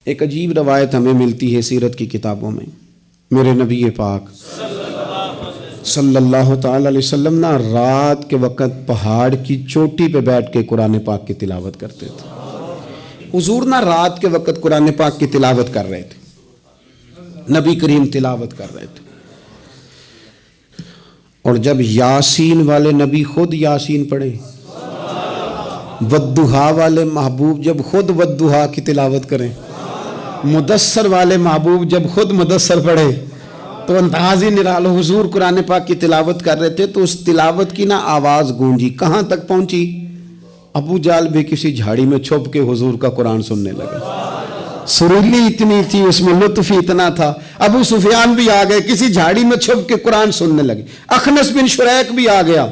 ایک عجیب روایت ہمیں ملتی ہے سیرت کی کتابوں میں. میرے نبی پاک صلی اللہ تعالی علیہ وسلم نا رات کے وقت پہاڑ کی چوٹی پہ بیٹھ کے قرآن پاک کی تلاوت کرتے تھے. حضور نا رات کے وقت قرآن پاک کی تلاوت کر رہے تھے. نبی کریم تلاوت کر رہے تھے، اور جب یاسین والے نبی خود یاسین پڑھے، والضحیٰ والے محبوب جب خود والضحیٰ کی تلاوت کریں، مدثر والے محبوب جب خود مدثر پڑھے، تو انداز ہی نرالا. حضور قرآن پاک کی تلاوت کر رہے تھے تو اس تلاوت کی نا آواز گونجی. کہاں تک پہنچی؟ ابو جہل بھی کسی جھاڑی میں چھپ کے حضور کا قرآن سننے لگے. سریلی اتنی تھی، اس میں لطف اتنا تھا. ابو سفیان بھی آ گئے، کسی جھاڑی میں چھپ کے قرآن سننے لگے. اخنس بن شریک بھی آ گیا.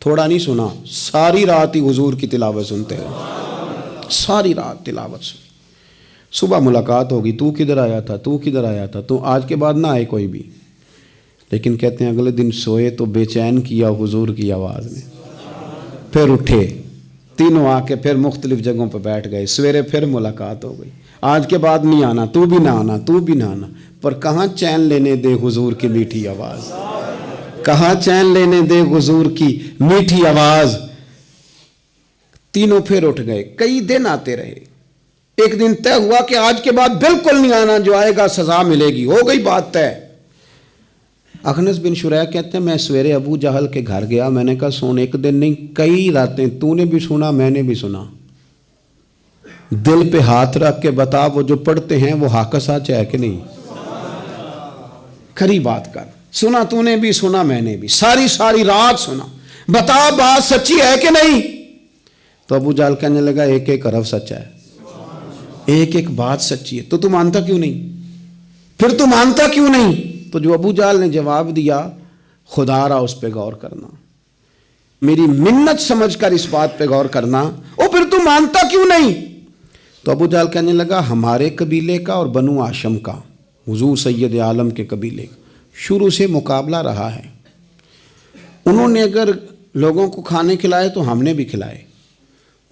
تھوڑا نہیں سنا، ساری رات ہی حضور کی تلاوت سنتے رہے، ساری رات تلاوت سنتے. صبح ملاقات ہوگی، تو کدھر آیا تھا، تو کدھر آیا تھا، تو آج کے بعد نہ آئے کوئی بھی. لیکن کہتے ہیں اگلے دن سوئے تو بے چین کیا حضور کی آواز نے. پھر اٹھے، تینوں آ کے پھر مختلف جگہوں پہ بیٹھ گئے. سویرے پھر ملاقات ہو گئی. آج کے بعد نہیں آنا، تو بھی نہ آنا، تو بھی نہ آنا. پر کہاں چین لینے دے حضور کی میٹھی آواز، کہاں چین لینے دے حضور کی میٹھی آواز. تینوں پھر اٹھ گئے. کئی دن آتے رہے. ایک دن طے ہوا کہ آج کے بعد بالکل نہیں آنا، جو آئے گا سزا ملے گی. ہو گئی بات طے. اخنس بن شریک کہتے ہیں میں سویرے ابو جہل کے گھر گیا. میں نے کہا سن، ایک دن نہیں کئی راتیں تو نے بھی سنا، میں نے بھی سنا. دل پہ ہاتھ رکھ کے بتا، وہ جو پڑھتے ہیں وہ حق سچ ہے کہ نہیں؟ کھری بات کر. سنا تو نے بھی، سنا میں نے بھی، ساری رات سنا. بتا بات سچی ہے کہ نہیں؟ تو ابو جہل کہنے لگا ایک ایک حرف سچا ہے، ایک ایک بات سچی ہے. تو مانتا کیوں نہیں؟ پھر تو مانتا کیوں نہیں؟ تو جو ابو جہل نے جواب دیا، خدا را اس پہ غور کرنا، میری منت سمجھ کر اس بات پہ غور کرنا. او پھر تو مانتا کیوں نہیں؟ تو ابو جہل کہنے لگا ہمارے قبیلے کا اور بنو ہاشم کا، حضور سید عالم کے قبیلے کا شروع سے مقابلہ رہا ہے. انہوں نے اگر لوگوں کو کھانے کھلائے تو ہم نے بھی کھلائے،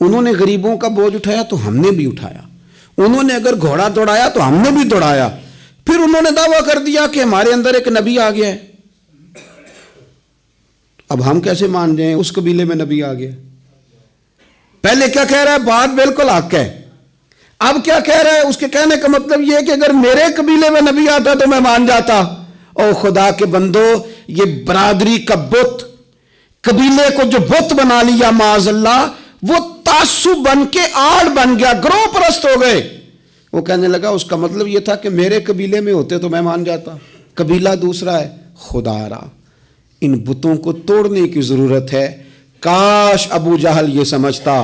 انہوں نے غریبوں کا بوجھ اٹھایا تو ہم نے بھی اٹھایا، انہوں نے اگر گھوڑا دوڑایا تو ہم نے بھی دوڑایا. پھر انہوں نے دعویٰ کر دیا کہ ہمارے اندر ایک نبی آ گیا ہے. اب ہم کیسے مان جائیں اس قبیلے میں نبی آ گیا؟ پہلے کیا کہہ رہا ہے؟ بات بالکل حق ہے. اب کیا کہہ رہا ہے؟ اس کے کہنے کا مطلب یہ ہے کہ اگر میرے قبیلے میں نبی آتا تو میں مان جاتا. او خدا کے بندو، یہ برادری کا بت، قبیلے کو جو بت بنا لیا معاذ اللہ، وہ تعصب بن کے آڑ بن گیا، گروہ پرست ہو گئے. وہ کہنے لگا اس کا مطلب یہ تھا کہ میرے قبیلے میں ہوتے تو میں مان جاتا، قبیلہ دوسرا ہے. خدا را، ان بتوں کو توڑنے کی ضرورت ہے. کاش ابو جہل یہ سمجھتا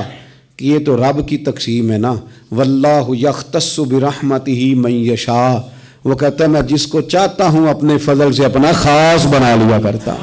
کہ یہ تو رب کی تقسیم ہے نا، واللہ یختص برحمتہ من یشاء. وہ کہتا ہے میں جس کو چاہتا ہوں اپنے فضل سے اپنا خاص بنا لیا کرتا.